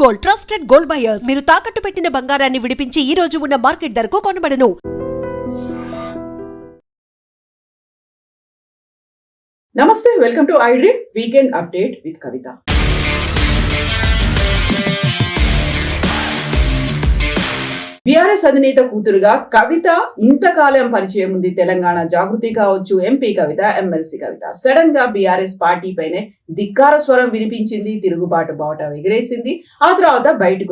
Gold trusted gold buyers. మీరు తాకట్టు పెట్టిన బంగారాన్ని విడిపించి ఈ రోజు ఉన్న మార్కెట్ ధరకు కొనబడను. నమస్తే, welcome to iDream weekend update with Kavitha. BRS అధినేత కూతురుగా కవిత ఇంతకాలం పరిచయం ఉంది. తెలంగాణ జాగృతి కావచ్చు, ఎంపీ కవిత, ఎమ్మెల్సీ కవిత. సడన్ గా బీఆర్ఎస్ పార్టీ పైనే ధిక్కార స్వరం వినిపించింది, తిరుగుబాటు బాట ఎగిరేసింది. ఆ తర్వాత బయటకు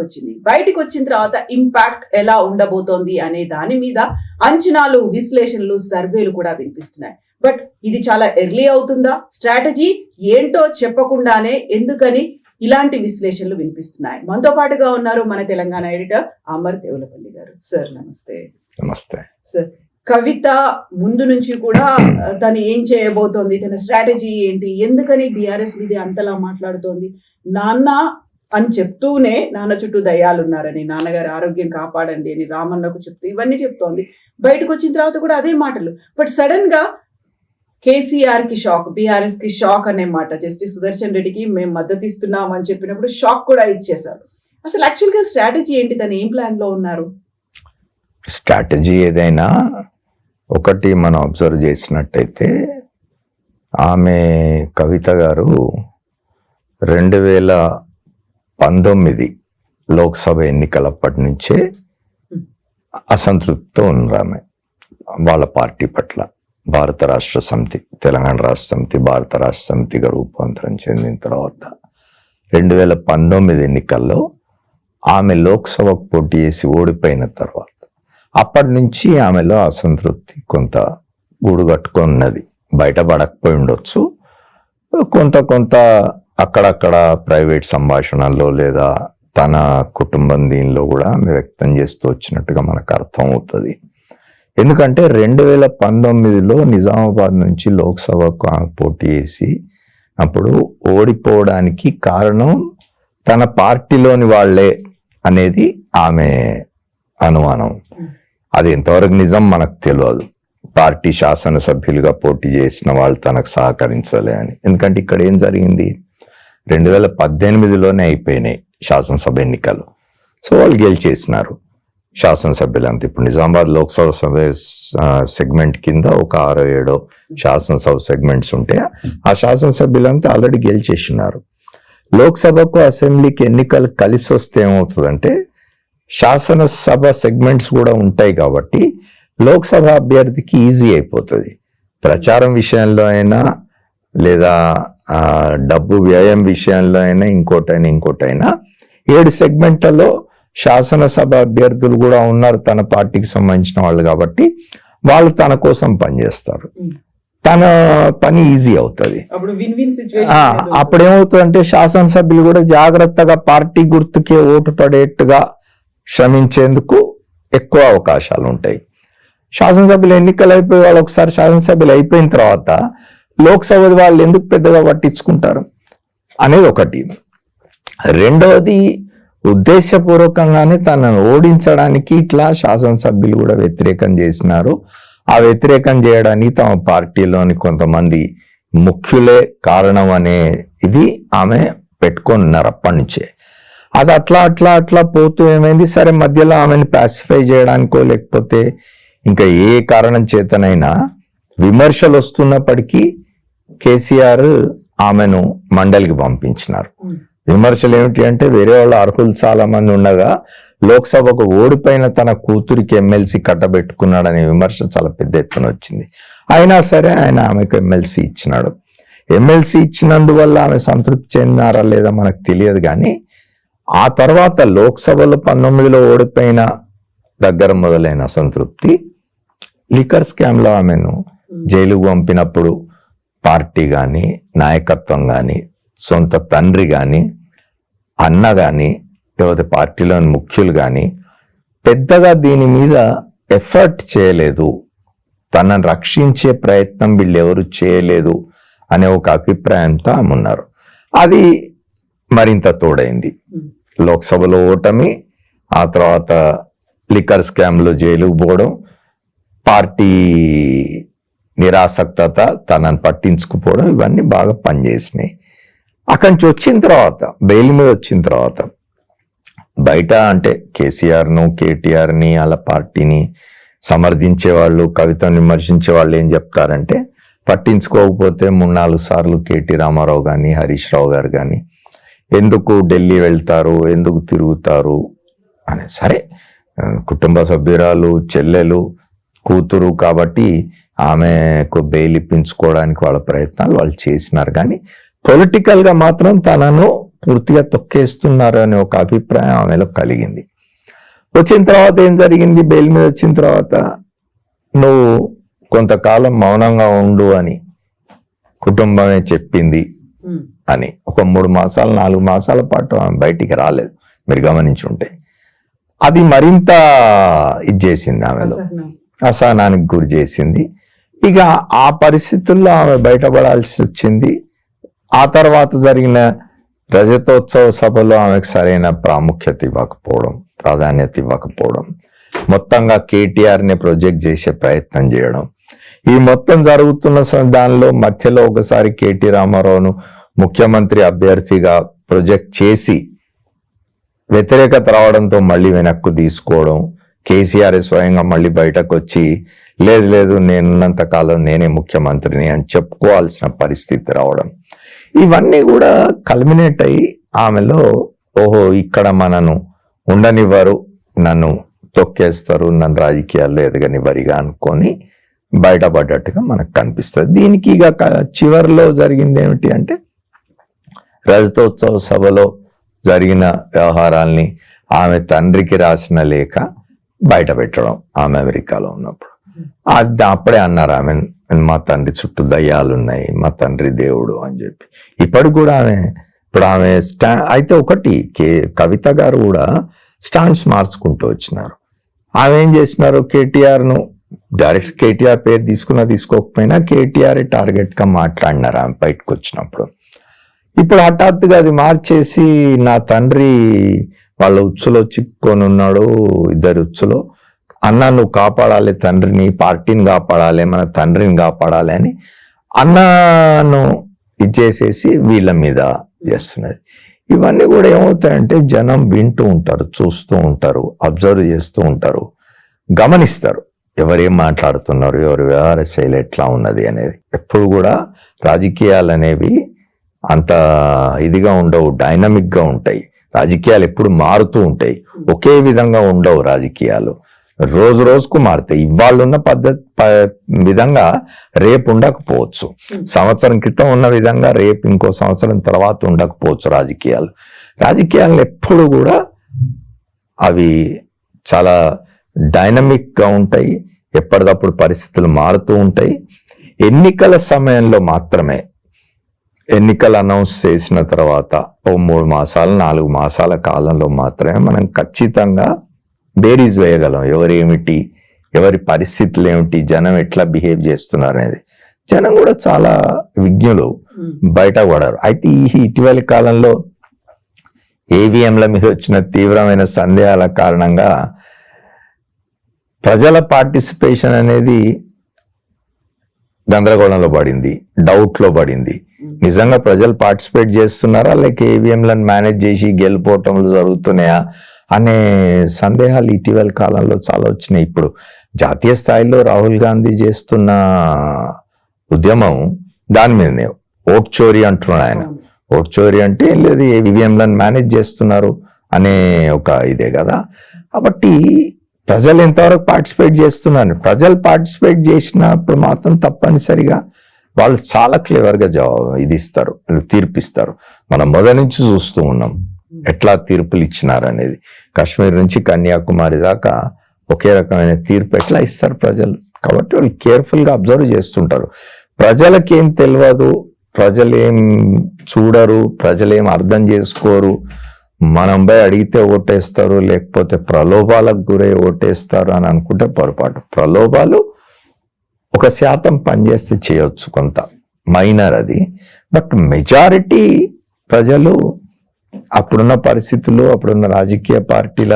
వచ్చిన తర్వాత ఇంపాక్ట్ ఎలా ఉండబోతోంది అనే దాని మీద అంచనాలు, విశ్లేషణలు, సర్వేలు కూడా వినిపిస్తున్నాయి. బట్ ఇది చాలా ఎర్లీ అవుతుందా? స్ట్రాటజీ ఏంటో చెప్పకుండానే ఎందుకని ఇలాంటి విశ్లేషణలు వినిపిస్తున్నాయి? మనతో పాటుగా ఉన్నారు మన తెలంగాణ ఎడిటర్ అమర్ దేవులపల్లి గారు. సార్ నమస్తే. నమస్తే సార్. కవిత ముందు నుంచి కూడా తను ఏం చేయబోతోంది, తన స్ట్రాటజీ ఏంటి, ఎందుకని బీఆర్ఎస్ మీద అంతలా మాట్లాడుతోంది? నాన్న అని చెప్తూనే నాన్న చుట్టూ దయ్యాలు ఉన్నారని, నాన్నగారి ఆరోగ్యం కాపాడండి అని రామన్నకు చెప్తూ ఇవన్నీ చెప్తోంది. బయటకు వచ్చిన తర్వాత కూడా అదే మాటలు. బట్ సడన్ గా కేసీఆర్ కి షాక్, బీఆర్ఎస్ కి షాక్ అనే మాట. జస్టిస్ సుదర్శన్ రెడ్డికి మేము మద్దతు ఇస్తున్నాం అని చెప్పినప్పుడు షాక్ కూడా ఇచ్చేశారు. అసలు యాక్చువల్ గా స్ట్రాటజీ ఏంటి? తను ఏం ప్లాన్ లో ఉన్నారు? స్ట్రాటజీ ఏదైనా ఒకటి మనం అబ్జర్వ్ చేసినట్టయితే, ఆమె కవిత గారు 2019 లోక్సభ ఎన్నికలప్పటి నుంచే అసంతృప్తితో ఉన్నారు ఆమె వాళ్ళ పార్టీ పట్ల. భారత రాష్ట్ర సమితి, తెలంగాణ రాష్ట్ర సమితి భారత రాష్ట్ర సమితిగా రూపాంతరం చెందిన తర్వాత 2019 ఎన్నికల్లో ఆమె లోక్సభకు పోటీ చేసి ఓడిపోయిన తర్వాత అప్పటి నుంచి ఆమెలో అసంతృప్తి కొంత గూడు కట్టుకున్నది. బయటపడకపోయి ఉండొచ్చు, కొంత అక్కడక్కడ ప్రైవేట్ సంభాషణల్లో లేదా తన కుటుంబం దీనిలో కూడా ఆమె వ్యక్తం చేస్తూ వచ్చినట్టుగా మనకు అర్థం అవుతుంది. ఎందుకంటే 2019లో నిజామాబాద్ నుంచి లోక్సభకు పోటీ చేసి అప్పుడు ఓడిపోవడానికి కారణం తన పార్టీలోని వాళ్లే అనేది ఆమె అనుమానం. అది ఎంతవరకు నిజం మనకు తెలియదు. పార్టీ శాసనసభ్యులుగా పోటీ చేసిన వాళ్ళు తనకు సహకరించలే అని. ఎందుకంటే ఇక్కడ ఏం జరిగింది, 2018లోనే అయిపోయినాయి శాసనసభ ఎన్నికలు. సో వాళ్ళు గెలిచేసినారు శాసనసభ్యులంతా. ఇప్పుడు నిజామాబాద్ లోక్సభ సభ సెగ్మెంట్ కింద ఒక 6-7 శాసనసభ సెగ్మెంట్స్ ఉంటే ఆ శాసనసభ్యులంతా ఆల్రెడీ గెలిచేసినారు. లోక్సభకు అసెంబ్లీకి ఎన్నికలు కలిసి వస్తే ఏమవుతుందంటే శాసనసభ సెగ్మెంట్స్ కూడా ఉంటాయి కాబట్టి లోక్సభ అభ్యర్థికి ఈజీ అయిపోతుంది. ప్రచారం విషయంలో అయినా లేదా డబ్బు వ్యయం విషయంలో అయినా ఇంకోటైనా 7 సెగ్మెంట్లలో శాసనసభ అభ్యర్థులు కూడా ఉన్నారు తన పార్టీకి సంబంధించిన వాళ్ళు కాబట్టి వాళ్ళు తన కోసం పనిచేస్తారు. తన పని ఈజీ అవుతుంది. అప్పుడు ఏమవుతుందంటే శాసనసభ్యులు కూడా జాగ్రత్తగా పార్టీ గుర్తుకే ఓటు పడేట్టుగా శ్రమించేందుకు ఎక్కువ అవకాశాలు ఉంటాయి. శాసనసభ్యులు ఎన్నికలు అయిపోయి వాళ్ళు ఒకసారి శాసనసభ్యులు అయిపోయిన తర్వాత లోక్సభ వాళ్ళు ఎందుకు పెద్దగా పట్టించుకుంటారు అనేది ఒకటి. రెండవది, ఉద్దేశపూర్వకంగానే తనను ఓడించడానికి ఇట్లా శాసనసభ్యులు కూడా వ్యతిరేకం చేసినారు. ఆ వ్యతిరేకం చేయడానికి తమ పార్టీలోని కొంతమంది ముఖ్యులే కారణం అనే ఇది ఆమె పెట్టుకున్నారు అప్పటి నుంచే. అది అట్లా పోతూ ఏమైంది, సరే మధ్యలో ఆమెను పాసిఫై చేయడానికో లేకపోతే ఇంకా ఏ కారణం చేతనైనా విమర్శలు వస్తున్నప్పటికీ కేసీఆర్ ఆమెను మండలికి పంపించినారు. విమర్శలు ఏమిటి అంటే, వేరే వాళ్ళ అర్హులు చాలా మంది ఉండగా లోక్సభకు ఓడిపోయిన తన కూతురికి ఎమ్మెల్సీ కట్టబెట్టుకున్నాడనే విమర్శ చాలా పెద్ద ఎత్తున వచ్చింది. అయినా సరే ఆయన ఆమెకు ఎమ్మెల్సీ ఇచ్చినాడు. ఎమ్మెల్సీ ఇచ్చినందువల్ల ఆమె సంతృప్తి చెందినారా లేదా మనకు తెలియదు. కానీ ఆ తర్వాత లోక్సభలో 19లో ఓడిపోయిన దగ్గర మొదలైన అసంతృప్తి లిక్కర్ స్కామ్లో ఆమెను జైలుకు పంపినప్పుడు పార్టీ కానీ, నాయకత్వం కానీ, సొంత తండ్రి కానీ, అన్న కానీ, లేకపోతే పార్టీలోని ముఖ్యులు కానీ పెద్దగా దీని మీద ఎఫర్ట్ చేయలేదు, తనను రక్షించే ప్రయత్నం వీళ్ళెవరు చేయలేదు అనే ఒక అభిప్రాయంతో ఆమె ఉన్నారు. అది మరింత తోడైంది. లోక్సభలో ఓటమి, ఆ తర్వాత లిక్కర్ స్కామ్లో జైలుకు పోవడం, పార్టీ నిరాసక్తత, తనను పట్టించుకుపోవడం, ఇవన్నీ బాగా పనిచేసినాయి. అక్కడి నుంచి వచ్చిన తర్వాత, బెయిల్ మీద వచ్చిన తర్వాత బయట అంటే కేసీఆర్ను కేటీఆర్ని వాళ్ళ పార్టీని సమర్థించే వాళ్ళు, కవితను విమర్శించే వాళ్ళు ఏం చెప్తారంటే, పట్టించుకోకపోతే 3-4 సార్లు కేటీ రామారావు కానీ హరీష్ రావు గారు కానీ ఎందుకు ఢిల్లీ వెళ్తారు, ఎందుకు తిరుగుతారు అని. సరే, కుటుంబ సభ్యురాలు, చెల్లెలు, కూతురు కాబట్టి ఆమెకు బెయిల్ ఇప్పించుకోవడానికి వాళ్ళ ప్రయత్నాలు వాళ్ళు చేసినారు, కానీ పొలిటికల్గా మాత్రం తనను పూర్తిగా తొక్కేస్తున్నారు అనే ఒక అభిప్రాయం ఆమెలో కలిగింది. వచ్చిన తర్వాత ఏం జరిగింది, బెయిల్ మీద వచ్చిన తర్వాత నువ్వు కొంతకాలం మౌనంగా ఉండు అని కుటుంబమే చెప్పింది అని. ఒక 3 మాసాలు 4 మాసాల పాటు ఆమె బయటికి రాలేదు, మీరు గమనించి ఉంటే. అది మరింత ఇది చేసింది, ఆమెలో అసహనానికి గురి చేసింది. ఇక ఆ పరిస్థితుల్లో ఆమె బయటపడాల్సి వచ్చింది. ఆ తర్వాత జరిగిన రజతోత్సవ సభలో ఆమెకు సరైన ప్రాముఖ్యత ఇవ్వకపోవడం, ప్రాధాన్యత ఇవ్వకపోవడం, మొత్తంగా కేటీఆర్ని ప్రొజెక్ట్ చేసే ప్రయత్నం చేయడం, ఈ మొత్తం జరుగుతున్న దానిలో మధ్యలో ఒకసారి కేటీ రామారావును ముఖ్యమంత్రి అభ్యర్థిగా ప్రొజెక్ట్ చేసి వ్యతిరేకత రావడంతో మళ్ళీ వెనక్కు తీసుకోవడం, కేసీఆర్ స్వయంగా మళ్ళీ బయటకు వచ్చి లేదు నేనున్నంత కాలం నేనే ముఖ్యమంత్రిని అని చెప్పుకోవాల్సిన పరిస్థితి రావడం, ఇవన్నీ కూడా కల్మినేట్ అయ్యి ఆమెలో ఓహో ఇక్కడ మనను ఉండనివ్వరు, నన్ను తొక్కేస్తారు, నన్ను రాజకీయాల్లో ఎదగనివ్వరిగా అనుకొని బయటపడ్డట్టుగా మనకు కనిపిస్తుంది. దీనికి ఇక చివరిలో జరిగింది ఏమిటి అంటే, రజతోత్సవ సభలో జరిగిన వ్యవహారాల్ని ఆమె తండ్రికి రాసిన లేఖ బయట పెట్టడం, ఆమె అమెరికాలో ఉన్నప్పుడు. అప్పుడే అన్నారు ఆమె, మా తండ్రి చుట్టూ దయ్యాలు ఉన్నాయి, మా తండ్రి దేవుడు అని చెప్పి. ఇప్పటికి కూడా ఇప్పుడు ఆమె అయితే ఒకటి కవిత గారు కూడా స్టాండ్స్ మార్చుకుంటూ వచ్చినారు. ఆమె ఏం చేసినారు, కేటీఆర్ను డైరెక్ట్ కేటీఆర్ పేరు తీసుకోకపోయినా కేటీఆర్ టార్గెట్గా మాట్లాడినారు ఆమె బయటకు వచ్చినప్పుడు. ఇప్పుడు హఠాత్తుగా అది మార్చేసి నా తండ్రి వాళ్ళ ఉచ్చులో చిక్కుకొని ఉన్నాడు, 2 ఉచ్చులో, అన్న నువ్వు కాపాడాలి తండ్రిని, పార్టీని కాపాడాలి, మన తండ్రిని కాపాడాలి అని అన్నను ఇచ్చేసేసి వీళ్ళ మీద చేస్తున్నది. ఇవన్నీ కూడా ఏమవుతాయంటే, జనం వింటూ ఉంటారు, చూస్తూ ఉంటారు, అబ్జర్వ్ చేస్తూ ఉంటారు, గమనిస్తారు ఎవరేం మాట్లాడుతున్నారు, ఎవరి వ్యవహార శైలి ఎట్లా ఉన్నది అనేది. ఎప్పుడు కూడా రాజకీయాలు అనేవి అంత ఇదిగా ఉండవు, డైనమిక్గా ఉంటాయి. రాజకీయాలు ఎప్పుడు మారుతూ ఉంటాయి, ఒకే విధంగా ఉండవు. రాజకీయాలు రోజు రోజుకు మారుతాయి. ఇవాళ ఉన్న విధంగా రేపు ఉండకపోవచ్చు, సంవత్సరం క్రితం ఉన్న విధంగా రేపు ఇంకో సంవత్సరం తర్వాత ఉండకపోవచ్చు. రాజకీయాలు ఎప్పుడు కూడా అవి చాలా డైనమిక్గా ఉంటాయి, ఎప్పటికప్పుడు పరిస్థితులు మారుతూ ఉంటాయి. ఎన్నికల సమయంలో మాత్రమే, ఎన్నికలు అనౌన్స్ చేసిన తర్వాత 3 మాసాలు 4 మాసాల కాలంలో మాత్రమే మనం ఖచ్చితంగా బేరీజ్ వేయగలం, ఎవరేమిటి, ఎవరి పరిస్థితులు ఏమిటి, జనం ఎట్లా బిహేవ్ చేస్తున్నారు అనేది. జనం కూడా చాలా విజ్ఞులు, బయటపడారు. అయితే ఈ ఇటీవలి కాలంలో ఈవీఎంల మీద వచ్చిన తీవ్రమైన సందేహాల కారణంగా ప్రజల పార్టిసిపేషన్ అనేది గందరగోళంలో పడింది, డౌట్లో పడింది. నిజంగా ప్రజలు పార్టిసిపేట్ చేస్తున్నారా, లేక ఈవీఎంలను మేనేజ్ చేసి గెలుపోవటంలు జరుగుతున్నాయా అనే సందేహాలు ఇటీవల కాలంలో చాలా వచ్చినాయి. ఇప్పుడు జాతీయ స్థాయిలో రాహుల్ గాంధీ చేస్తున్న ఉద్యమం దాని మీదనే, ఓట్ చోరీ అంటున్నాడు ఆయన. ఓట్ చోరీ అంటే ఏం లేదు, ఈవీఎంలను మేనేజ్ చేస్తున్నారు అనే ఒక ఇదే కదా. కాబట్టి ప్రజలు ఎంతవరకు పార్టిసిపేట్ చేస్తున్నారు, ప్రజలు పార్టిసిపేట్ చేసినప్పుడు మాత్రం తప్పనిసరిగా వాళ్ళు చాలా క్లియర్గా ఇది ఇస్తారు, తీర్పిస్తారు. మనం మొదటి నుంచి చూస్తూ ఉన్నాం ఎట్లా తీర్పులు ఇచ్చినారు అనేది. కాశ్మీర్ నుంచి కన్యాకుమారి దాకా ఒకే రకమైన తీర్పు ఎట్లా ఇస్తారు ప్రజలు. కాబట్టి వాళ్ళు కేర్ఫుల్గా అబ్జర్వ్ చేస్తుంటారు. ప్రజలకేం తెలియదు, ప్రజలేం చూడరు, ప్రజలేం అర్థం చేసుకోరు. మనం పోయి అడిగితే ఓటేస్తారు, లేకపోతే ప్రలోభాలకు గురై ఓటేస్తారు అని అనుకుంటే పొరపాటు. ప్రలోభాలు 1% పనిచేస్తే చేయొచ్చు, కొంత మైనర్ అది. బట్ మెజారిటీ ప్రజలు అప్పుడున్న పరిస్థితుల్లో, అప్పుడున్న రాజకీయ పార్టీల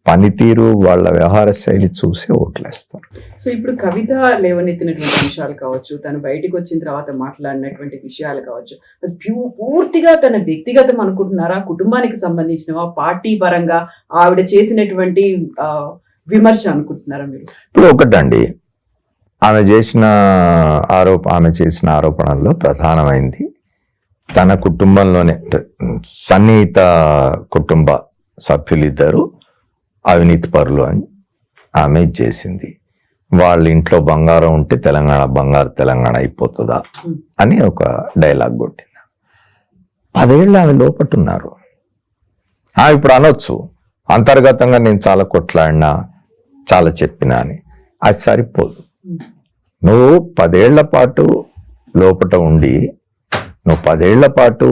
పనితీరు, వాళ్ళ వ్యవహార శైలి చూసి ఓట్లేస్తారు. సో ఇప్పుడు కవిత లేవనెత్తినటువంటి విషయాలు కావచ్చు, తను బయటికి వచ్చిన తర్వాత మాట్లాడినటువంటి విషయాలు కావచ్చు, అది పూర్తిగా తన వ్యక్తిగతం అనుకుంటున్నారా, కుటుంబానికి సంబంధించినవా, పార్టీ పరంగా ఆవిడ చేసినటువంటి విమర్శ అనుకుంటున్నారా మీరు? ఇప్పుడు ఒకటండి, ఆమె చేసిన ఆరోపణల్లో ప్రధానమైంది తన కుటుంబంలోనే సన్నిహిత కుటుంబ సభ్యులిద్దరూ అవినీతి పరులు అని ఆమె చేసింది. వాళ్ళ ఇంట్లో బంగారం ఉంటే తెలంగాణ అయిపోతుందా అని ఒక డైలాగ్ కొట్టింది. 10 ఏళ్ళు ఆమె లోపట్టున్నారు. ఇప్పుడు అనొచ్చు అంతర్గతంగా నేను చాలా కొట్లాడినా, చాలా చెప్పినా అని. అది సరిపోదు. నువ్వు 10 ఏళ్ల పాటు లోపట ఉండి, నువ్వు 10 ఏళ్ల పాటు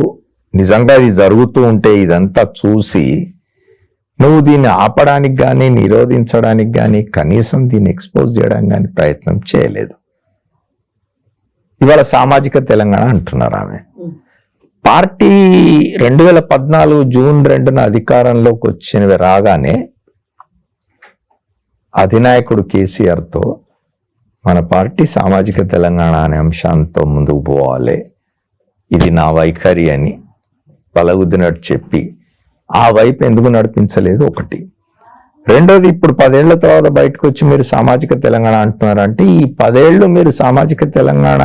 నిజంగా ఇది జరుగుతూ ఉంటే ఇదంతా చూసి నువ్వు దీన్ని ఆపడానికి కానీ, నిరోధించడానికి కానీ, కనీసం దీన్ని ఎక్స్పోజ్ చేయడానికి కానీ ప్రయత్నం చేయలేదు. ఇవాళ సామాజిక తెలంగాణ అంటున్నారు ఆమె. పార్టీ 2014 జూన్ 2న అధికారంలోకి వచ్చినవి రాగానే అధినాయకుడు కేసీఆర్తో మన పార్టీ సామాజిక తెలంగాణ అనే అంశంతో ముందుకు పోవాలి, ఇది నా వైఖరి అని బలగుద్దినట్టు చెప్పి ఆ వైపు ఎందుకు నడిపించలేదు? ఒకటి. రెండోది, ఇప్పుడు 10 ఏళ్ల తర్వాత బయటకు వచ్చి మీరు సామాజిక తెలంగాణ అంటున్నారంటే ఈ 10 ఏళ్ళు మీరు సామాజిక తెలంగాణ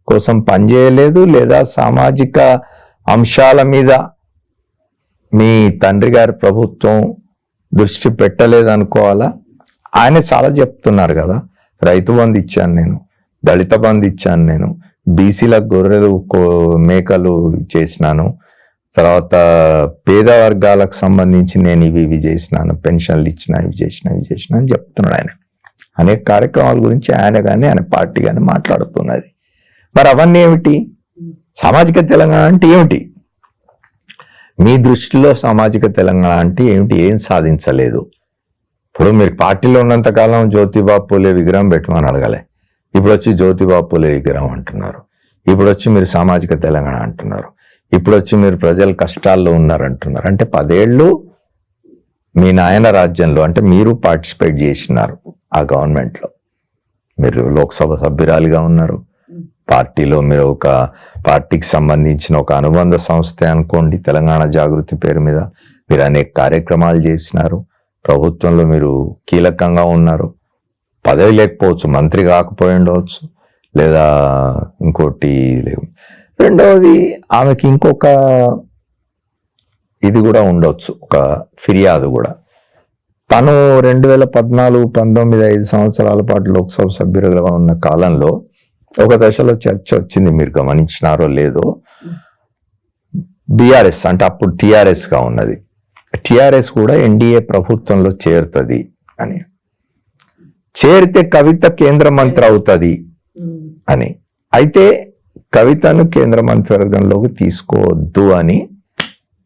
కోసం పనిచేయలేదు, లేదా సామాజిక అంశాల మీద మీ తండ్రి గారి ప్రభుత్వం దృష్టి పెట్టలేదు అనుకోవాలా? ఆయన చాలా చెప్తున్నారు కదా, రైతు బంధు ఇచ్చాను నేను, దళిత బంధు ఇచ్చాను నేను, బీసీలకు గొర్రెలు మేకలు చేసినాను, తర్వాత పేద వర్గాలకు సంబంధించి నేను ఇవి చేసినాను, పెన్షన్లు ఇచ్చిన, ఇవి చేసిన అని చెప్తున్నాడు ఆయన. అనేక కార్యక్రమాల గురించి ఆయన కానీ ఆయన పార్టీ కానీ మాట్లాడుతున్నది. మరి అవన్నీ ఏమిటి? సామాజిక తెలంగాణ అంటే ఏమిటి? మీ దృష్టిలో సామాజిక తెలంగాణ అంటే ఏమిటి? ఏం సాధించలేదు. ఇప్పుడు మీరు పార్టీలో ఉన్నంతకాలం జ్యోతిబా పూలే విగ్రహం పెట్టమని అడగలే. ఇప్పుడు వచ్చి జ్యోతిబా పూలే విగ్రహం అంటున్నారు. ఇప్పుడు వచ్చి మీరు సామాజిక తెలంగాణ అంటున్నారు. ఇప్పుడు వచ్చి మీరు ప్రజలు కష్టాల్లో ఉన్నారంటున్నారు. అంటే 10 ఏళ్ళు మీ నాయన రాజ్యంలో, అంటే మీరు పార్టిసిపేట్ చేసినారు ఆ గవర్నమెంట్లో. మీరు లోక్సభ సభ్యురాలిగా ఉన్నారు. పార్టీలో మీరు ఒక పార్టీకి సంబంధించిన ఒక అనుబంధ సంస్థ అనుకోండి, తెలంగాణ జాగృతి పేరు మీద మీరు అనేక కార్యక్రమాలు చేసినారు. ప్రభుత్వంలో మీరు కీలకంగా ఉన్నారు. పదవి లేకపోవచ్చు, మంత్రి కాకపోయి ఉండవచ్చు, లేదా ఇంకోటి లేవు. రెండవది, ఆమెకి ఇంకొక ఇది కూడా ఉండొచ్చు, ఒక ఫిర్యాదు కూడా. తను 2014-19 5 సంవత్సరాల పాటు లోక్సభ సభ్యులుగా ఉన్న కాలంలో ఒక దశలో చర్చ వచ్చింది, మీరు గమనించినారో లేదో. బీఆర్ఎస్ అంటే అప్పుడు టిఆర్ఎస్ గా ఉన్నది, టిఆర్ఎస్ కూడా ఎన్డీఏ ప్రభుత్వంలో చేరుతుంది అని, చేరితే కవిత కేంద్ర మంత్రి అవుతుంది అని. అయితే కవితను కేంద్ర మంత్రివర్గంలోకి తీసుకోవద్దు అని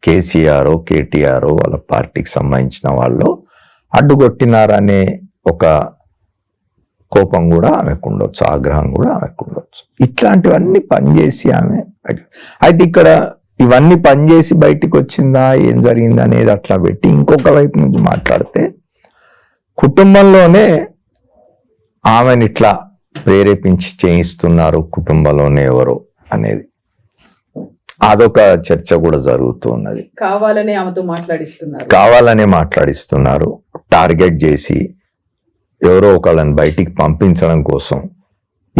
కేసీఆర్, కేటీఆర్ వాళ్ళ పార్టీకి సంబంధించిన వాళ్ళు అడ్డుకొట్టినారనే ఒక కోపం కూడా ఆమెకు ఉండొచ్చు, ఆగ్రహం కూడా ఆమెకు ఉండొచ్చు. ఇట్లాంటివన్నీ పనిచేసి ఆమె, అయితే ఇక్కడ ఇవన్నీ పనిచేసి బయటికి వచ్చిందా, ఏం జరిగిందా అనేది అట్లా పెట్టి ఇంకొక వైపు నుంచి మాట్లాడితే, కుటుంబంలోనే ఆమెను ఇట్లా ప్రేరేపించి చేయిస్తున్నారు, కుటుంబంలోనే ఎవరో అనేది అదొక చర్చ కూడా జరుగుతున్నది. కావాలనే ఆమెతో మాట్లాడిస్తున్నారు, టార్గెట్ చేసి ఎవరో ఒకళ్ళని బయటికి పంపించడం కోసం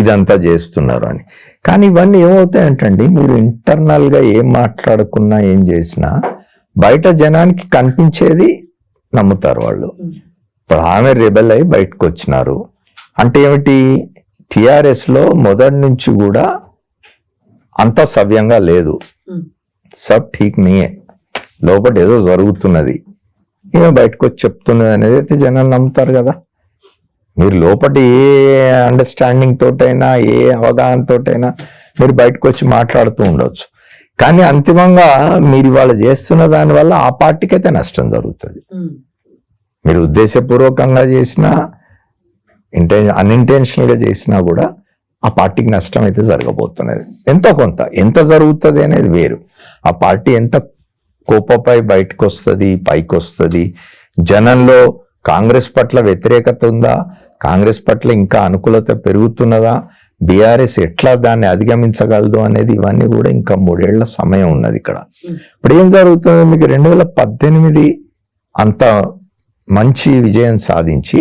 ఇదంతా చేస్తున్నారు అని. కానీ ఇవన్నీ ఏమవుతాయంటండి, మీరు ఇంటర్నల్గా ఏం మాట్లాడుకున్నా ఏం చేసినా బయట జనానికి కనిపించేది నమ్ముతారు వాళ్ళు. ఇప్పుడు ఆమె రెబెల్ అయి బయటకు వచ్చినారు అంటే ఏమిటి? టిఆర్ఎస్లో మొదటి నుంచి కూడా అంత సవ్యంగా లేదు, సబ్ ఠీక్ నీయే, లోపల ఏదో జరుగుతున్నది, ఏమో బయటకు వచ్చి చెప్తున్నది అనేది అయితే జనాలు నమ్ముతారు కదా. మీరు లోపల ఏ అండర్స్టాండింగ్ తోటైనా, ఏ అవగాహన తోటైనా మీరు బయటకు వచ్చి మాట్లాడుతూ ఉండొచ్చు. కానీ అంతిమంగా మీరు ఇవాళ చేస్తున్న దానివల్ల ఆ పార్టీకి అయితే నష్టం జరుగుతుంది. మీరు ఉద్దేశపూర్వకంగా చేసినా, అన్ఇంటెన్షనల్ గా చేసినా కూడా ఆ పార్టీకి నష్టం అయితే జరగబోతున్నది. ఎంతో కొంత, ఎంత జరుగుతుంది అనేది వేరు. ఆ పార్టీ ఎంత కోపపై బయటకు వస్తుంది, పైకి వస్తుంది, జనంలో కాంగ్రెస్ పట్ల వ్యతిరేకత ఉందా, కాంగ్రెస్ పట్ల ఇంకా అనుకూలత పెరుగుతున్నదా, బీఆర్ఎస్ ఎట్లా దాన్ని అధిగమించగలదు అనేది ఇవన్నీ కూడా ఇంకా 3 ఏళ్ల సమయం ఉన్నది ఇక్కడ. ఇప్పుడు ఏం జరుగుతుంది, మీకు 2018 అంత మంచి విజయం సాధించి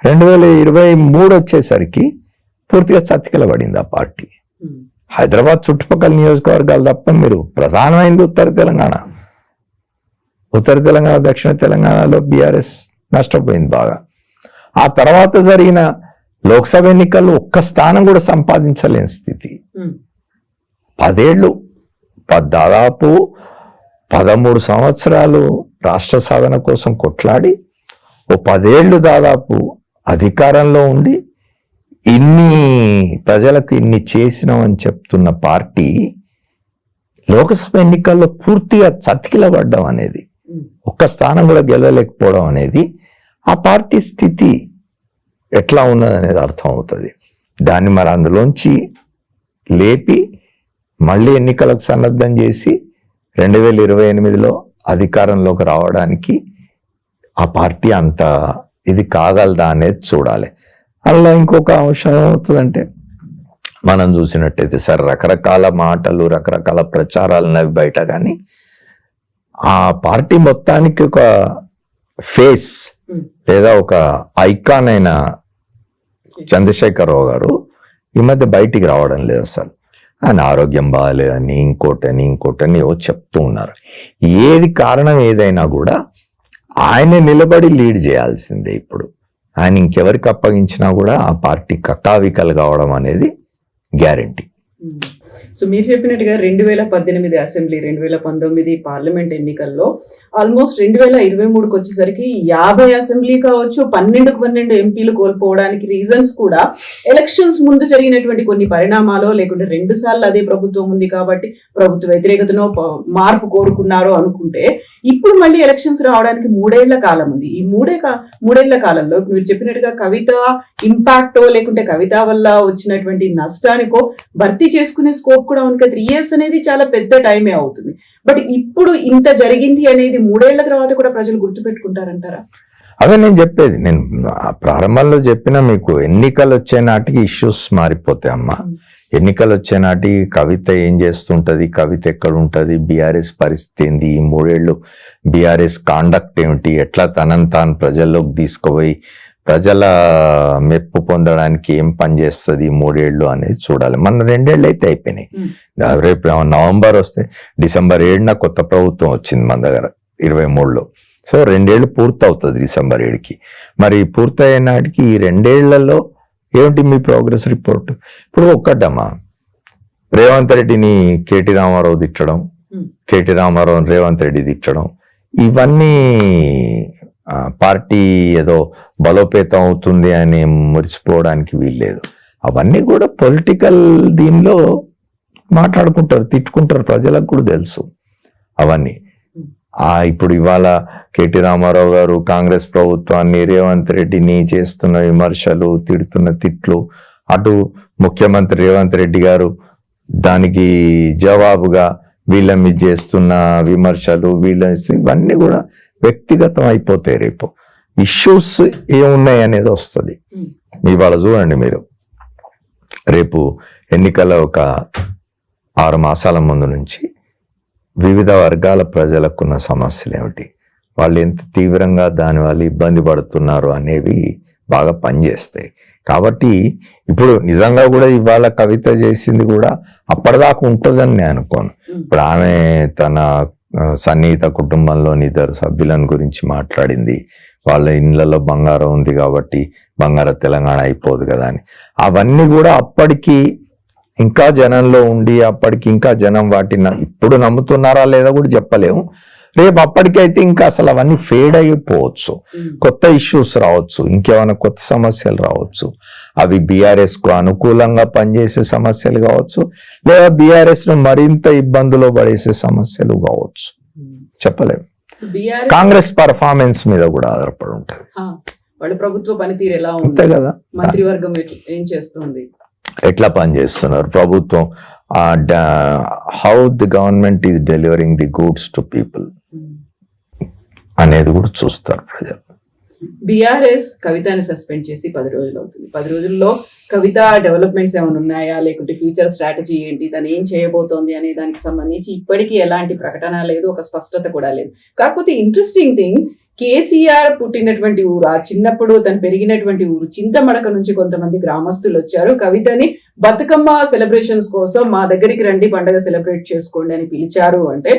2023 వచ్చేసరికి పూర్తిగా చతికిలబడింది ఆ పార్టీ. హైదరాబాద్ చుట్టుపక్కల నియోజకవర్గాలు తప్ప మీరు ప్రధానమైంది ఉత్తర తెలంగాణ, దక్షిణ తెలంగాణలో బీఆర్ఎస్ నష్టపోయింది బాగా. ఆ తర్వాత జరిగిన లోక్సభ ఎన్నికల్లో ఒక్క స్థానం కూడా సంపాదించలేని స్థితి. 10 ఏళ్ళు, దాదాపు 13 సంవత్సరాలు రాష్ట్ర సాధన కోసం కొట్లాడి 10 ఏళ్ళు దాదాపు అధికారంలో ఉండి ప్రజలకు ఇన్ని చేసినామని చెప్తున్న పార్టీ లోక్సభ ఎన్నికల్లో పూర్తిగా చతికిలబడ్డం అనేది, ఒక్క స్థానం కూడా గెలవలేకపోవడం అనేది ఆ పార్టీ స్థితి ఎట్లా ఉన్నదనేది అర్థం అవుతుంది. దాన్ని మరి అందులోంచి లేపి మళ్ళీ ఎన్నికలకు సన్నద్ధం చేసి 2028లో అధికారంలోకి రావడానికి ఆ పార్టీ అంత ఇది కాగలదా అనేది చూడాలి. అలా ఇంకొక అంశం ఏమవుతుందంటే, మనం చూసినట్టయితే సరే రకరకాల మాటలు, రకరకాల ప్రచారాలు నవి బయట, కానీ ఆ పార్టీ మొత్తానికి ఒక ఫేస్ లేదా ఒక ఐకాన్ అయిన చంద్రశేఖరరావు గారు ఈ మధ్య బయటికి రావడం లేదు. అసలు ఆయన ఆరోగ్యం బాగాలేదని ఇంకోటని ఏవో చెప్తూ ఉన్నారు. ఏది కారణం ఏదైనా కూడా ఆయనే నిలబడి లీడ్ చేయాల్సిందే. ఇప్పుడు ఆయన ఇంకెవరికి అప్పగించినా కూడా ఆ పార్టీ కకావికలు కావడం అనేది గ్యారెంటీ. సో మీరు చెప్పినట్టుగా 2018 అసెంబ్లీ, 2019 పార్లమెంట్ ఎన్నికల్లో ఆల్మోస్ట్ 2023కి వచ్చేసరికి 50 అసెంబ్లీ కావచ్చు, 12 ఎంపీలు కోల్పోవడానికి రీజన్స్ కూడా ఎలక్షన్స్ ముందు జరిగినటువంటి కొన్ని పరిణామాలు, లేకుంటే 2 సార్లు అదే ప్రభుత్వం ఉంది కాబట్టి ప్రభుత్వ వ్యతిరేకతను మార్పు కోరుకున్నారో అనుకుంటే, ఇప్పుడు మళ్ళీ ఎలక్షన్స్ రావడానికి 3 ఏళ్ల కాలం ఉంది. ఈ 3 ఏళ్ల కాలంలో మీరు చెప్పినట్టుగా కవిత ఇంపాక్టో లేకుంటే కవిత వల్ల వచ్చినటువంటి నష్టానికో భర్తీ చేసుకునే స్కోప్ కూడా ఉంది. 3 years అనేది చాలా పెద్ద టైమే అవుతుంది. బట్ ఇప్పుడు ఇంత జరిగింది అనేది 3 ఏళ్ల తర్వాత కూడా ప్రజలు గుర్తుపెట్టుకుంటారంటారా? అదే నేను చెప్పేది, నేను ప్రారంభంలో చెప్పిన మీకు, ఎన్నికలు వచ్చే నాటికి ఇష్యూస్ మారిపోతాయి అమ్మా. ఎన్నికలు వచ్చే నాటికి కవిత ఏం చేస్తుంటది, కవిత ఎక్కడ ఉంటది, బీఆర్ఎస్ పరిస్థితి ఏంది, ఈ 3 ఏళ్ళు బీఆర్ఎస్ కాండక్ట్ ఏమిటి, ఎట్లా తనని తాను ప్రజల్లోకి తీసుకుపోయి ప్రజల మెప్పు పొందడానికి ఏం పని చేస్తుంది 3 ఏళ్ళు అనేది చూడాలి. మన 2 ఏళ్ళు అయితే అయిపోయినాయి. రేపు నవంబర్ వస్తే డిసెంబర్ 7న కొత్త ప్రభుత్వం వచ్చింది మన దగ్గర 23లో. సో 2 ఏళ్ళు పూర్తవుతుంది డిసెంబర్ 7కి. మరి పూర్తయ్యే నాటికి ఈ 2 ఏళ్లలో ఏమిటి మీ ప్రోగ్రెస్ రిపోర్ట్? ఇప్పుడు ఒక్కటమ్మా, రేవంత్ రెడ్డిని కేటీ రామారావు తిట్టడం, కేటీ రామారావు రేవంత్ రెడ్డి తిట్టడం, ఇవన్నీ పార్టీ ఏదో బలోపేతం అవుతుంది అని మురిసిపోవడానికి వీల్లేదు. అవన్నీ కూడా పొలిటికల్ దీనిలో మాట్లాడుకుంటారు, తిట్టుకుంటారు, ప్రజలకు కూడా తెలుసు అవన్నీ. ఇప్పుడు ఇవాళ కేటీ రామారావు గారు కాంగ్రెస్ ప్రభుత్వాన్ని, రేవంత్ రెడ్డిని చేస్తున్న విమర్శలు, తిడుతున్న తిట్లు, అటు ముఖ్యమంత్రి రేవంత్ రెడ్డి గారు దానికి జవాబుగా వీళ్ళ మీద చేస్తున్న విమర్శలు, ఇవన్నీ కూడా వ్యక్తిగతం అయిపోతాయి. రేపు ఇష్యూస్ ఏమున్నాయి అనేది వస్తుంది. ఇవాళ చూడండి మీరు, రేపు ఎన్నికల ఒక 6 మాసాల ముందు నుంచి వివిధ వర్గాల ప్రజలకున్న సమస్యలు ఏమిటి, వాళ్ళు ఎంత తీవ్రంగా దానివల్ల ఇబ్బంది పడుతున్నారు అనేవి బాగా పనిచేస్తాయి. కాబట్టి ఇప్పుడు నిజంగా కూడా ఇవాళ కవిత చేసింది కూడా అప్పటిదాకా ఉంటుందని నేను అనుకోను. ఇప్పుడు ఆమె తన సన్నిహిత కుటుంబంలోని 2 సభ్యులను గురించి మాట్లాడింది. వాళ్ళ ఇళ్లలో బంగారం ఉంది కాబట్టి బంగార తెలంగాణ అయిపోదు కదా అని. అవన్నీ కూడా అప్పటికి ఇంకా జనంలో ఉండి, అప్పటికి ఇంకా జనం వాటిని ఇప్పుడు నమ్ముతున్నారా లేదా కూడా చెప్పలేము. రేపు అప్పటికైతే ఇంకా అసలు అవన్నీ ఫేడ్ అయిపోవచ్చు, కొత్త ఇష్యూస్ రావచ్చు, ఇంకేమైనా కొత్త సమస్యలు రావచ్చు. అవి బీఆర్ఎస్ కు అనుకూలంగా పనిచేసే సమస్యలు కావచ్చు, లేదా బీఆర్ఎస్ ను మరింత ఇబ్బందులో పడేసే సమస్యలు కావచ్చు, చెప్పలేము. కాంగ్రెస్ పర్ఫార్మెన్స్ మీద కూడా ఆధారపడి ఉంటుంది. వాళ్ళ ప్రభుత్వ పనితీరు ఎలా ఉంది, అంతే కదా, మంత్రివర్గం ఏం చేస్తుంది, ఎట్లా పనిచేస్తున్నారు ప్రభుత్వం, how the government is delivering the goods to people అనేది అనేది కూడా చూస్తారు ప్రజలు. బీఆర్ఎస్ కవితని సస్పెండ్ చేసి 10 రోజులు అవుతుంది. 10 రోజుల్లో కవిత డెవలప్మెంట్స్ ఏమైనా ఉన్నాయా, లేకుంటే ఫ్యూచర్ స్ట్రాటజీ ఏంటి, తను ఏం చేయబోతోంది అనే దానికి సంబంధించి ఇప్పటికీ ఎలాంటి ప్రకటన లేదు, ఒక స్పష్టత కూడా లేదు. కాకపోతే ఇంట్రెస్టింగ్ థింగ్, కేసీఆర్ పుట్టినటువంటి ఊరు, ఆ చిన్నప్పుడు తను పెరిగినటువంటి ఊరు చింతమడక నుంచి కొంతమంది గ్రామస్తులు వచ్చారు, కవితని బతుకమ్మ సెలబ్రేషన్స్ కోసం మా దగ్గరికి రండి, పండుగ సెలబ్రేట్ చేసుకోండి అని పిలిచారు. అంటే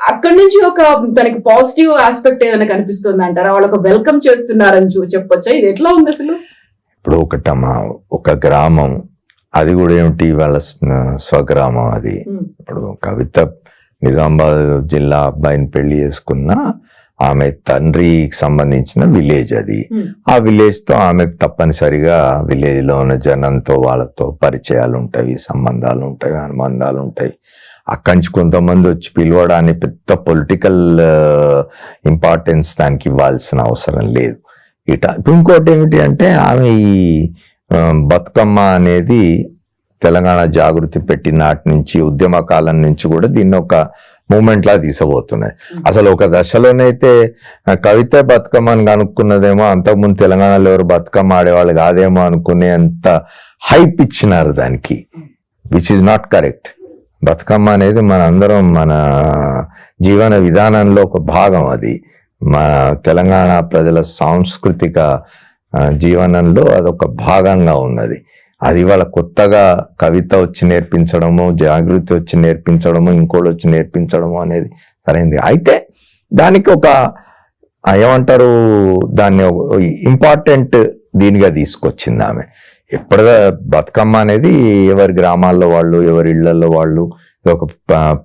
అక్కడి నుంచి ఒక తనకి పాజిటివ్ ఆస్పెక్ట్ ఏదైనా కనిపిస్తుంది అంటారా? వాళ్ళకి వెల్కమ్ చేస్తున్నారని చెప్పొచ్చా? ఇది ఎట్లా ఉంది అసలు? ఇప్పుడు ఒక గ్రామం, అది కూడా ఏమిటి వాళ్ళ స్వగ్రామం అది. ఇప్పుడు కవిత నిజామాబాద్ జిల్లా అబ్బాయిని పెళ్లి చేసుకున్న ఆమె తండ్రికి సంబంధించిన విలేజ్ అది. ఆ విలేజ్ తో ఆమెకు తప్పనిసరిగా విలేజ్ లో ఉన్న జనంతో వాళ్ళతో పరిచయాలు ఉంటాయి, సంబంధాలు ఉంటాయి, అనుబంధాలు ఉంటాయి. అక్కడి నుంచి కొంతమంది వచ్చి పిలవడానికి పెద్ద పొలిటికల్ ఇంపార్టెన్స్ దానికి ఇవ్వాల్సిన అవసరం లేదు. ఇప్పుడు ఇంకోటి ఏమిటి అంటే, ఆమె ఈ బతుకమ్మ అనేది తెలంగాణ జాగృతి పెట్టిన నాటి నుంచి, ఉద్యమ కాలం నుంచి కూడా దీన్ని ఒక మూమెంట్ లా తీసబోతున్నాయి. అసలు ఒక దశలోనైతే కవిత బతుకమ్మని కనుక్కున్నదేమో, అంతకుముందు తెలంగాణలో ఎవరు బతుకమ్మ ఆడేవాళ్ళు కాదేమో అనుకునేంత హైప్ ఇచ్చినారు దానికి, which is not correct. Bathukamma అనేది మనందరం మన జీవన విధానంలో ఒక భాగం. అది మన తెలంగాణ ప్రజల సాంస్కృతిక జీవనంలో అదొక భాగంగా ఉన్నది. అది వాళ్ళ కొత్తగా కవిత వచ్చి నేర్పించడము, జాగృతి వచ్చి నేర్పించడము, ఇంకోళ్ళు వచ్చి నేర్పించడము అనేది సరైంది. అయితే దానికి ఒక ఏమంటారు, దాన్ని ఇంపార్టెంట్ దీనిగా తీసుకొచ్చింది ఆమె. ఎప్పుడుగా బతుకమ్మ అనేది ఎవరి గ్రామాల్లో వాళ్ళు, ఎవరి ఇళ్లలో వాళ్ళు, ఒక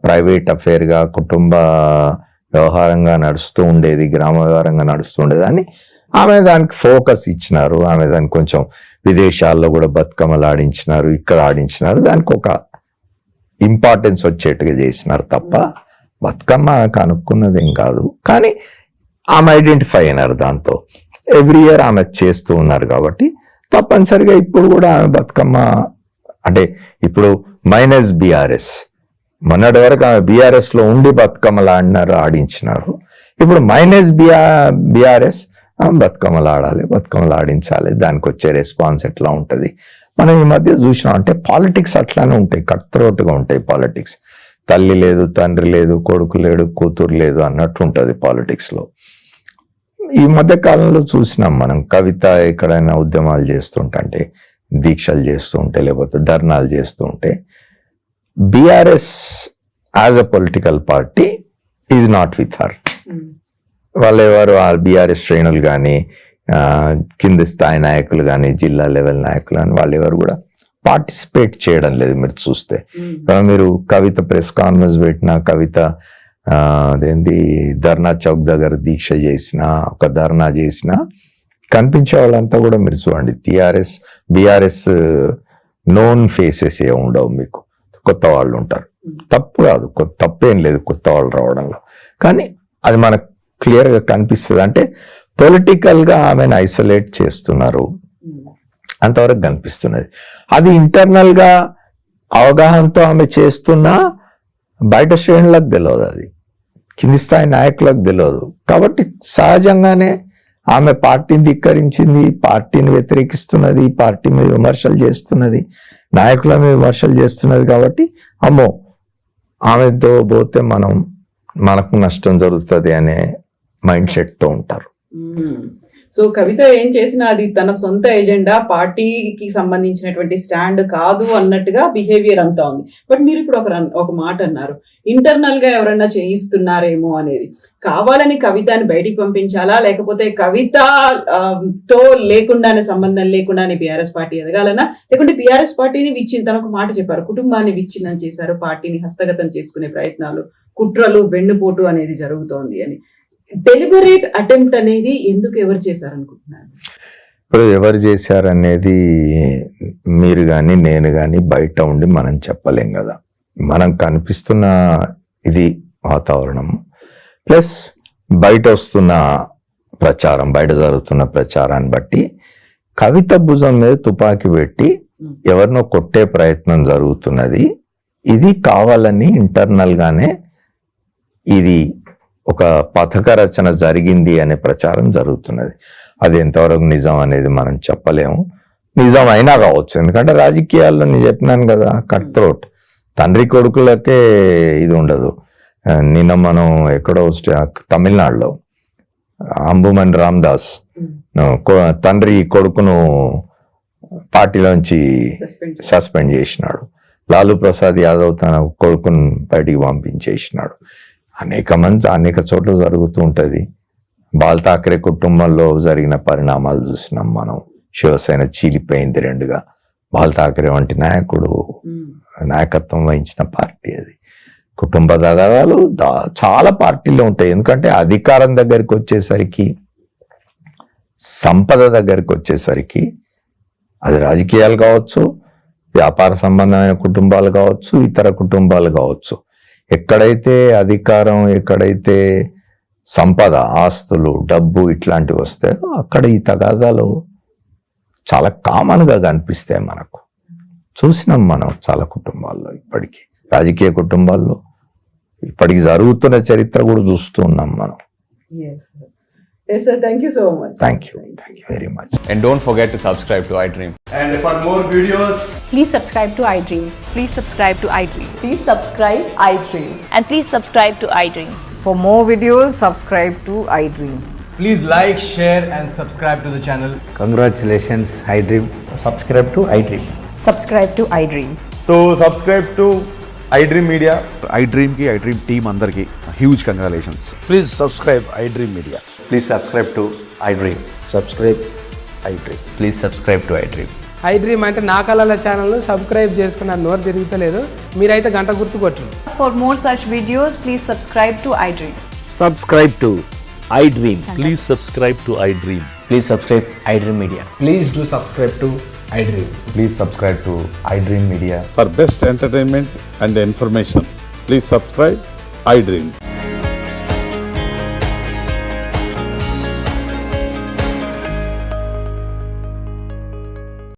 ప్రైవేట్ అఫేర్గా, కుటుంబ వ్యవహారంగా నడుస్తూ ఉండేది, గ్రామ వ్యవహారంగా నడుస్తూ ఉండేది అని ఆమె దానికి ఫోకస్ ఇచ్చినారు. ఆమె దానికి కొంచెం విదేశాల్లో కూడా బతుకమ్మలు ఆడించినారు, ఇక్కడ ఆడించినారు, దానికి ఒక ఇంపార్టెన్స్ వచ్చేట్టుగా చేసినారు తప్ప బతుకమ్మ కనుక్కున్నదేం కాదు. కానీ ఆమె ఐడెంటిఫై అయినారు దాంతో. ఎవ్రీ ఇయర్ ఆమె చేస్తూ ఉన్నారు కాబట్టి తప్పనిసరిగా ఇప్పుడు కూడా ఆమె బతుకమ్మ అంటే ఇప్పుడు మైనస్ బీఆర్ఎస్, మొన్నటి వరకు ఆమె బీఆర్ఎస్ లో ఉండి బతుకమ్మలు ఆడినారు, ఆడించినారు. ఇప్పుడు మైనస్ బీఆర్ఎస్ బతుకమ్మలు ఆడాలి, బతుకమ్మలు ఆడించాలి, దానికి వచ్చే రెస్పాన్స్ ఎట్లా ఉంటుంది. మనం ఈ మధ్య చూసినాం అంటే పాలిటిక్స్ అట్లానే ఉంటాయి, కట్ త్రోట్గా ఉంటాయి పాలిటిక్స్. తల్లి లేదు, తండ్రి లేదు, కొడుకు లేడు, కూతురు లేదు అన్నట్టు ఉంటుంది పాలిటిక్స్ లో. ఈ మధ్య కాలంలో చూసినాం మనం, కవిత ఎక్కడైనా ఉద్యమాలు చేస్తుంటే, దీక్షలు చేస్తుంటే, లేకపోతే ధర్నాలు చేస్తుంటే, BRS as a political party is not with her. వాళ్ళు ఎవరు బీఆర్ఎస్ శ్రేణులు కానీ, కింద స్థాయి నాయకులు కానీ, జిల్లా లెవెల్ నాయకులు కానీ, వాళ్ళు ఎవరు కూడా పార్టిసిపేట్ చేయడం లేదు. మీరు చూస్తే మీరు కవిత ప్రెస్ కాన్ఫరెన్స్ పెట్టిన, కవిత అదేంటి ధర్నా చౌక్ దగ్గర దీక్ష చేసిన, ఒక ధర్నా చేసిన, కనిపించే వాళ్ళంతా కూడా మీరు చూడండి బీఆర్ఎస్ నోన్ ఫేసెస్ ఏ ఉండవు, మీకు కొత్త వాళ్ళు ఉంటారు. తప్పు కాదు, తప్పేం లేదు కొత్త వాళ్ళు రావడంలో, కానీ అది మనకు క్లియర్ గా కనిపిస్తుంది. అంటే పొలిటికల్ గా ఆమెను ఐసోలేట్ చేస్తున్నారు, అంతవరకు కనిపిస్తున్నది. అది ఇంటర్నల్ గా అవగాహనతో ఆమె చేస్తున్నా బయట శ్రేణులకు తెలియదు, అది కింది స్థాయి నాయకులకు తెలియదు. కాబట్టి సహజంగానే ఆమె పార్టీని ధిక్కరించింది, పార్టీని వ్యతిరేకిస్తున్నది, పార్టీ మీద విమర్శలు చేస్తున్నది, నాయకుల మీద విమర్శలు చేస్తున్నది. కాబట్టి అమ్మో ఆమెతో పోతే మనకు నష్టం జరుగుతుంది అనే మైండ్ సెట్ తో ఉంటారు. సో కవిత ఏం చేసినా అది తన సొంత ఎజెండా, పార్టీకి సంబంధించినటువంటి స్టాండ్ కాదు అన్నట్టుగా బిహేవియర్ అంతా ఉంది. బట్ మీరు ఇప్పుడు ఒక మాట అన్నారు, ఇంటర్నల్ గా ఎవరన్నా చేయిస్తున్నారేమో అనేది. కావాలని కవితని బయటికి పంపించాలా, లేకపోతే కవిత తో లేకుండానే, సంబంధం లేకుండానే బీఆర్ఎస్ పార్టీ ఎదగాలన్నా, లేకుంటే బీఆర్ఎస్ పార్టీని తన ఒక మాట చెప్పారు, కుటుంబాన్ని విచ్ఛిన్నం చేశారు, పార్టీని హస్తగతం చేసుకునే ప్రయత్నాలు, కుట్రలు, వెన్నుపోటు అనేది జరుగుతోంది అని. డెలిబరేట్ అటెంప్ట్ అనేది ఎందుకు ఎవరు చేశారనుకుంటున్నారు? ఇప్పుడు ఎవరు చేశారనేది మీరు కానీ నేను కానీ బయట ఉండి మనం చెప్పలేం కదా. మనం కనిపిస్తున్న ఇది వాతావరణం ప్లస్ బయట వస్తున్న ప్రచారం, బయట జరుగుతున్న ప్రచారాన్ని బట్టి కవిత భుజం మీద తుపాకీ పెట్టి ఎవరినో కొట్టే ప్రయత్నం జరుగుతున్నది. ఇది కావాలని ఇంటర్నల్ గానే ఇది ఒక పథక రచన జరిగింది అనే ప్రచారం జరుగుతున్నది. అది ఎంతవరకు నిజం అనేది మనం చెప్పలేము. నిజం అయినా కావచ్చు, ఎందుకంటే రాజకీయాల్లో నేను చెప్పినాను కదా, కట్ త్రోట్, తండ్రి కొడుకులకే ఇది ఉండదు. నిన్న మనం ఎక్కడో తమిళనాడులో అంబుమన్ రామదాస్ తండ్రి కొడుకును పార్టీలోంచి సస్పెండ్ చేసినాడు. లాలూ ప్రసాద్ యాదవ్ తన కొడుకును బయటికి పంపించేసినాడు. అనేక చోట్ల జరుగుతూ ఉంటుంది. బాల్ ఠాక్రే కుటుంబంలో జరిగిన పరిణామాలు చూసినాం మనం. శివసేన చీలిపోయింది రెండుగా. బాల్ ఠాక్రే వంటి నాయకుడు నాయకత్వం వహించిన పార్టీ అది. కుటుంబ తగాదాలు చాలా పార్టీల్లో ఉంటాయి. ఎందుకంటే అధికారం దగ్గరికి వచ్చేసరికి, సంపద దగ్గరికి వచ్చేసరికి, అది రాజకీయాలు కావచ్చు, వ్యాపార సంబంధమైన కుటుంబాలు కావచ్చు, ఇతర కుటుంబాలు కావచ్చు, ఎక్కడైతే అధికారం, ఎక్కడైతే సంపద, ఆస్తులు, డబ్బు ఇట్లాంటివి వస్తాయో అక్కడ ఈ తగాదాలు చాలా కామన్గా కనిపిస్తాయి మనకు. చూసినాం మనం చాలా కుటుంబాల్లో, ఇప్పటికీ రాజకీయ కుటుంబాల్లో ఇప్పటికి జరుగుతున్న చరిత్ర కూడా చూస్తూ ఉన్నాం మనం. Yes, sir. Thank you so much. Thank you very much. And don't forget to subscribe to iDream. And for more videos, Please subscribe to iDream. Please subscribe to iDream. Please subscribe iDream. And please subscribe to iDream. For more videos, subscribe to iDream. please like, share, and subscribe to the channel. Congratulations, iDream. Subscribe to iDream. Subscribe to iDream. So subscribe to iDream Media. iDream ki iDream team andarki huge congratulations. Please subscribe iDream Media. Please subscribe to iDream. Subscribe iDream. Please subscribe to iDream. iDream అంటే నా కళల channel subscribe చేసుకున్న నోరు తిరుగుతలేదు, మీరైతే గంట గుర్తు కొట్టండి. For more such videos, please subscribe to iDream. Subscribe to iDream. Please subscribe to iDream. Please subscribe iDream Media. Please do subscribe to iDream. Please subscribe to iDream Media. For best entertainment and information, please subscribe iDream.